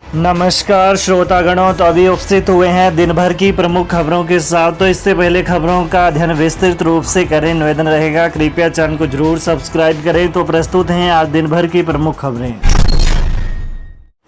नमस्कार श्रोतागणों, तो अभी उपस्थित हुए हैं दिन भर की प्रमुख खबरों के साथ। तो इससे पहले खबरों का अध्ययन विस्तृत रूप से करें, निवेदन रहेगा कृपया चैनल को जरूर सब्सक्राइब करें। तो प्रस्तुत हैं आज दिन भर की प्रमुख खबरें।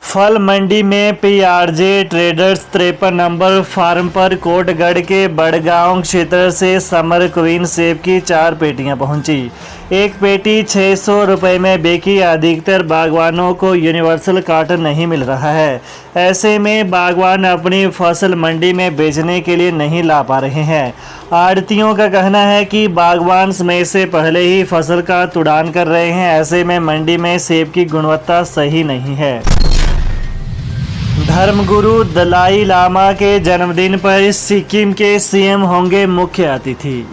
फल मंडी में पीआरजे ट्रेडर्स 53 नंबर फार्म पर कोटगढ़ के बड़गांव क्षेत्र से समर क्वीन सेब की 4 पेटियां पहुंची। एक पेटी 600 रुपये में बिकी। अधिकतर बागवानों को यूनिवर्सल कार्टन नहीं मिल रहा है। ऐसे में बागवान अपनी फसल मंडी में बेचने के लिए नहीं ला पा रहे हैं। आड़तियों का कहना है कि बागवान समय से पहले ही फसल का तुड़ान कर रहे हैं। ऐसे में मंडी में सेब की गुणवत्ता सही नहीं है। धर्मगुरु दलाई लामा के जन्मदिन पर सिक्किम के सीएम होंगे मुख्य अतिथि।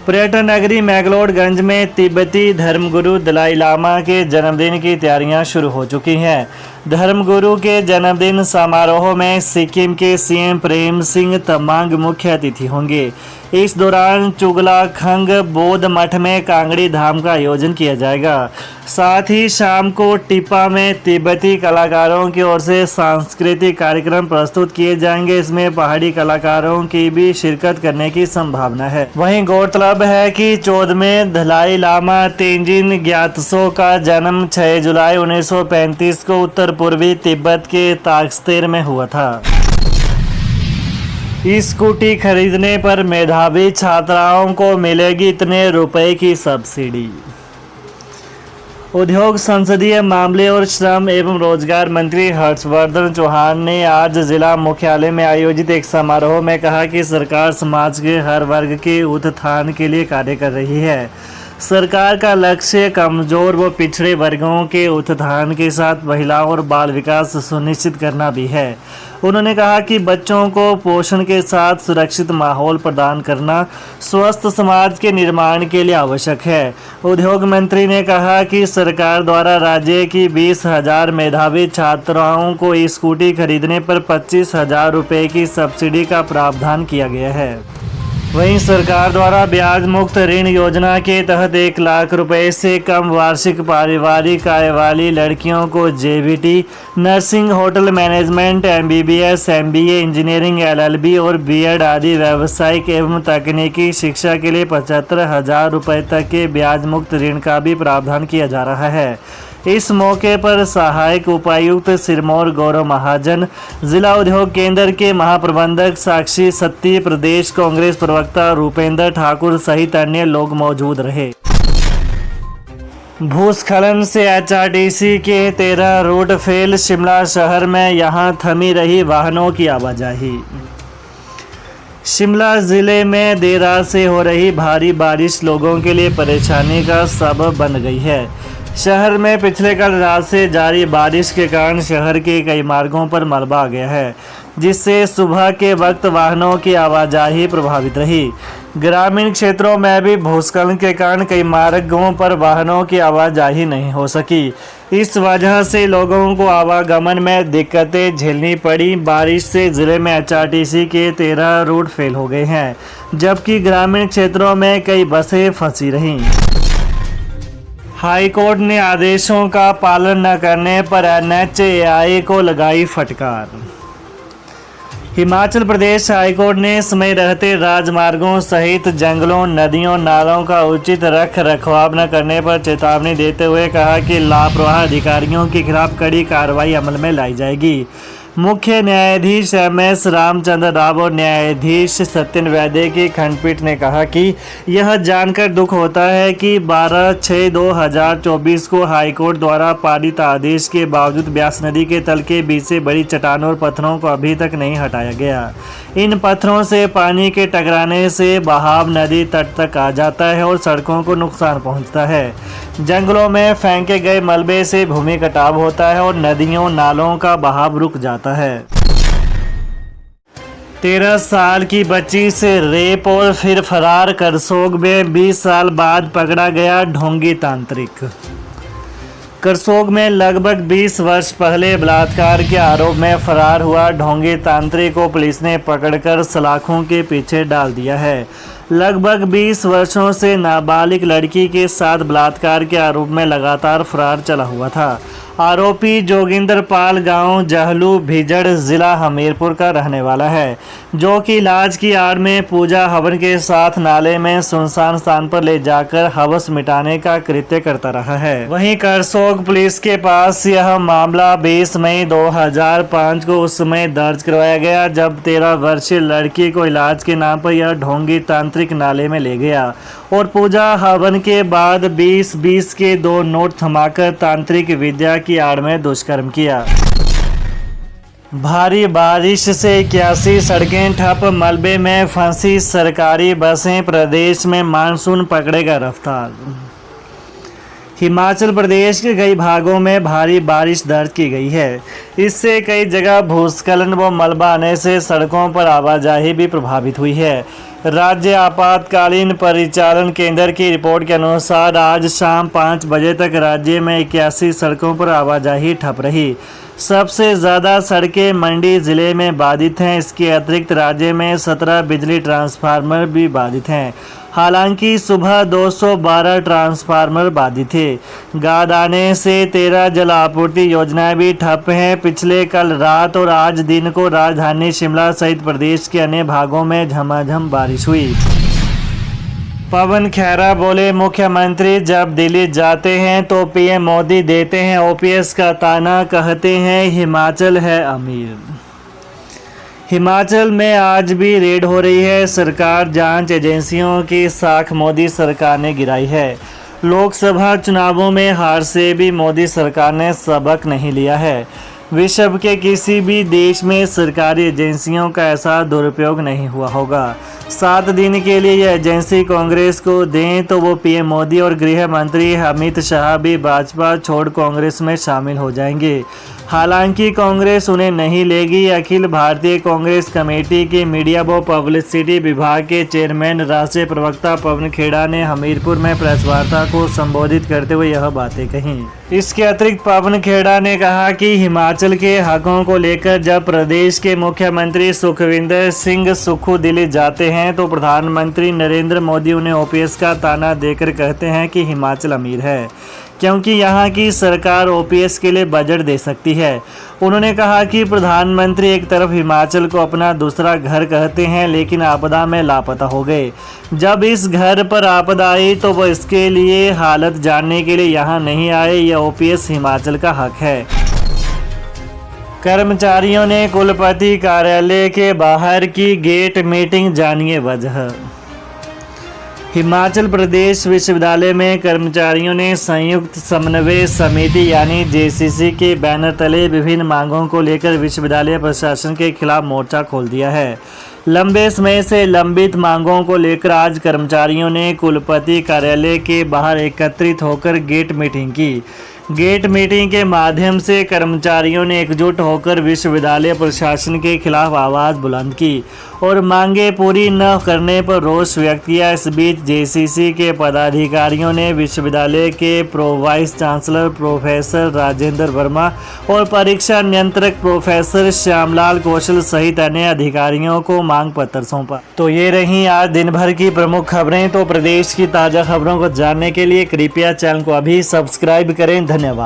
पर्यटन नगरी मैक्लोडगंज में तिब्बती धर्मगुरु दलाई लामा के जन्मदिन की तैयारियां शुरू हो चुकी हैं। धर्मगुरु के जन्मदिन समारोह में सिक्किम के सीएम प्रेम सिंह तमांग मुख्य अतिथि होंगे। इस दौरान चुगलाखंग बौद्ध मठ में कांगड़ी धाम का आयोजन किया जाएगा। साथ ही शाम को टिप्पा में तिब्बती कलाकारों की ओर से सांस्कृतिक कार्यक्रम प्रस्तुत किए जाएंगे। इसमें पहाड़ी कलाकारों की भी शिरकत करने की संभावना है। वहीं गौरतलब है कि 14वें दलाई लामा तेंजिन ग्यात्सो का जन्म 6 जुलाई 1935 को उत्तर पूर्वी तिब्बत के ताकस्तेर में हुआ था। स्कूटी खरीदने पर मेधावी छात्राओं को मिलेगी इतने रुपए की सब्सिडी। उद्योग, संसदीय मामले और श्रम एवं रोजगार मंत्री हर्षवर्धन चौहान ने आज जिला मुख्यालय में आयोजित एक समारोह में कहा कि सरकार समाज के हर वर्ग के उत्थान के लिए कार्य कर रही है। सरकार का लक्ष्य कमजोर व पिछड़े वर्गों के उत्थान के साथ महिलाओं और बाल विकास सुनिश्चित करना भी है। उन्होंने कहा कि बच्चों को पोषण के साथ सुरक्षित माहौल प्रदान करना स्वस्थ समाज के निर्माण के लिए आवश्यक है। उद्योग मंत्री ने कहा कि सरकार द्वारा राज्य की 20,000 मेधावी छात्राओं को स्कूटी खरीदने पर 25,000 रुपये की सब्सिडी का प्रावधान किया गया है। वहीं सरकार द्वारा ब्याज मुक्त ऋण योजना के तहत 1 लाख रुपए से कम वार्षिक पारिवारिक आय वाली लड़कियों को JBT, nursing, hotel management, MBBS, MBA, engineering, LLB और बीएड आदि व्यावसायिक एवं तकनीकी शिक्षा के लिए 75,000 रुपये तक के ब्याज मुक्त ऋण का भी प्रावधान किया जा रहा है। इस मौके पर सहायक उपायुक्त सिरमौर गौरव महाजन, जिला उद्योग केंद्र के महाप्रबंधक साक्षी सत्ती, प्रदेश कांग्रेस प्रवक्ता रूपेंद्र ठाकुर सहित अन्य लोग मौजूद रहे। भूस्खलन से एचआरटीसी के 13 रूट फेल। शिमला शहर में यहां थमी रही वाहनों की आवाजाही। शिमला ज़िले में देर रात से हो रही भारी बारिश लोगों के लिए परेशानी का सबब बन गई है। शहर में पिछले कल रात से जारी बारिश के कारण शहर के कई मार्गों पर मलबा आ गया है, जिससे सुबह के वक्त वाहनों की आवाजाही प्रभावित रही। ग्रामीण क्षेत्रों में भी भूस्खलन के कारण कई मार्गों पर वाहनों की आवाजाही नहीं हो सकी। इस वजह से लोगों को आवागमन में दिक्कतें झेलनी पड़ी। बारिश से जिले में एचआरटीसी के 13 रूट फेल हो गए हैं, जबकि ग्रामीण क्षेत्रों में कई बसें फंसी रहीं। हाईकोर्ट ने आदेशों का पालन न करने पर एनएचएआई को लगाई फटकार। हिमाचल प्रदेश हाईकोर्ट ने समय रहते राजमार्गों सहित जंगलों, नदियों, नालों का उचित रख रखाव न करने पर चेतावनी देते हुए कहा कि लापरवाह अधिकारियों के खिलाफ कड़ी कार्रवाई अमल में लाई जाएगी। मुख्य न्यायाधीश एमएस रामचंद्र राव और न्यायाधीश सत्यन वैद्य की खंडपीठ ने कहा कि यह जानकर दुख होता है कि 12/6/2024 को हाईकोर्ट द्वारा पारित आदेश के बावजूद ब्यास नदी के तल के बीच से बड़ी चट्टानों और पत्थरों को अभी तक नहीं हटाया गया। इन पत्थरों से पानी के टकराने से बहाव नदी तट तक आ जाता है और सड़कों को नुकसान पहुंचता है। जंगलों में फेंके गए मलबे से भूमि कटाव होता है और नदियों, नालों का बहाव रुक जाता है। 13 साल की बच्ची से रेप और फिर फरार। करसोग में 20 साल बाद पकड़ा गया ढोंगी तांत्रिक। करसोग में लगभग 20 वर्ष पहले बलात्कार के आरोप में फरार हुआ ढोंगी तांत्रिक को पुलिस ने पकड़कर सलाखों के पीछे डाल दिया है। लगभग 20 वर्षों से नाबालिग लड़की के साथ बलात्कार के आरोप में लगातार फरार चला हुआ था। आरोपी जोगिंदर पाल गांव जहलू भिजड़ जिला हमीरपुर का रहने वाला है, जो कि इलाज की आड़ में पूजा हवन के साथ नाले में सुनसान स्थान पर ले जाकर हवस मिटाने का कृत्य करता रहा है। वहीं करसोग पुलिस के पास यह मामला 20 मई 2005 को उस समय दर्ज करवाया गया, जब 13 वर्षीय लड़की को इलाज के नाम पर यह ढोंगी तांत्रिक नाले में ले गया और पूजा हवन के बाद 20-20 के 2 नोट थमाकर तांत्रिक विद्या की आड़ में दुष्कर्म किया। भारी बारिश से 81 सड़कें ठप, मलबे में फंसी सरकारी बसें, प्रदेश में मानसून पकड़ेगा रफ्तार। हिमाचल प्रदेश के कई भागों में भारी बारिश दर्ज की गई है। इससे कई जगह भूस्खलन व मलबा आने से सड़कों पर आवाजाही भी प्रभावित हुई है। राज्य आपातकालीन परिचालन केंद्र की रिपोर्ट के अनुसार आज शाम 5 बजे तक राज्य में 81 सड़कों पर आवाजाही ठप रही। सबसे ज़्यादा सड़कें मंडी ज़िले में बाधित हैं। इसके अतिरिक्त राज्य में 17 बिजली ट्रांसफार्मर भी बाधित हैं। हालांकि सुबह 212 ट्रांसफार्मर बाधित थे। गाद आने से 13 जल आपूर्ति योजनाएं भी ठप हैं। पिछले कल रात और आज दिन को राजधानी शिमला सहित प्रदेश के अन्य भागों में झमाझम बारिश हुई। पवन खेरा बोले, मुख्यमंत्री जब दिल्ली जाते हैं तो पीएम मोदी देते हैं ओपीएस का ताना, कहते हैं हिमाचल है अमीर। हिमाचल में आज भी रेड हो रही है। सरकार जांच एजेंसियों की साख मोदी सरकार ने गिराई है। लोकसभा चुनावों में हार से भी मोदी सरकार ने सबक नहीं लिया है। विश्व के किसी भी देश में सरकारी एजेंसियों का ऐसा दुरुपयोग नहीं हुआ होगा। 7 दिन के लिए यह एजेंसी कांग्रेस को दें तो वो पीएम मोदी और गृह मंत्री अमित शाह भी भाजपा छोड़ कांग्रेस में शामिल हो जाएंगे। हालांकि कांग्रेस उन्हें नहीं लेगी। अखिल भारतीय कांग्रेस कमेटी के मीडिया व पब्लिसिटी विभाग के चेयरमैन राष्ट्रीय प्रवक्ता पवन खेड़ा ने हमीरपुर में प्रेस वार्ता को संबोधित करते हुए यह बातें कहीं। इसके अतिरिक्त पवन खेड़ा ने कहा कि हिमाचल के हकों को लेकर जब प्रदेश के मुख्यमंत्री सुखविंदर सिंह सुक्खू दिल्ली जाते हैं तो प्रधानमंत्री नरेंद्र मोदी उन्हें ओपीएस का ताना देकर कहते हैं कि हिमाचल अमीर है, क्योंकि यहाँ की सरकार ओपीएस के लिए बजट दे सकती है। उन्होंने कहा कि प्रधानमंत्री एक तरफ हिमाचल को अपना दूसरा घर कहते हैं, लेकिन आपदा में लापता हो गए। जब इस घर पर आपदा आई तो वह इसके लिए हालत जानने के लिए यहाँ नहीं आए। यह ओपीएस हिमाचल का हक है। कर्मचारियों ने कुलपति कार्यालय के बाहर की गेट मीटिंग, जानिए वजह। हिमाचल प्रदेश विश्वविद्यालय में कर्मचारियों ने संयुक्त समन्वय समिति यानी जेसीसी के बैनर तले विभिन्न मांगों को लेकर विश्वविद्यालय प्रशासन के खिलाफ मोर्चा खोल दिया है। लंबे समय से लंबित मांगों को लेकर आज कर्मचारियों ने कुलपति कार्यालय के बाहर एकत्रित होकर गेट मीटिंग की। गेट मीटिंग के माध्यम से कर्मचारियों ने एकजुट होकर विश्वविद्यालय प्रशासन के खिलाफ आवाज़ बुलंद की और मांगे पूरी न करने पर रोष व्यक्त किया। इस बीच जेसीसी के पदाधिकारियों ने विश्वविद्यालय के pro vice chancellor professor Rajendra Verma और परीक्षा नियंत्रक प्रोफेसर श्यामलाल कौशल सहित अन्य अधिकारियों को मांग पत्र सौंपा। तो ये रही आज दिन भर की प्रमुख खबरें। तो प्रदेश की ताज़ा खबरों को जानने के लिए कृपया चैनल को अभी सब्सक्राइब करें। धन्यवाद।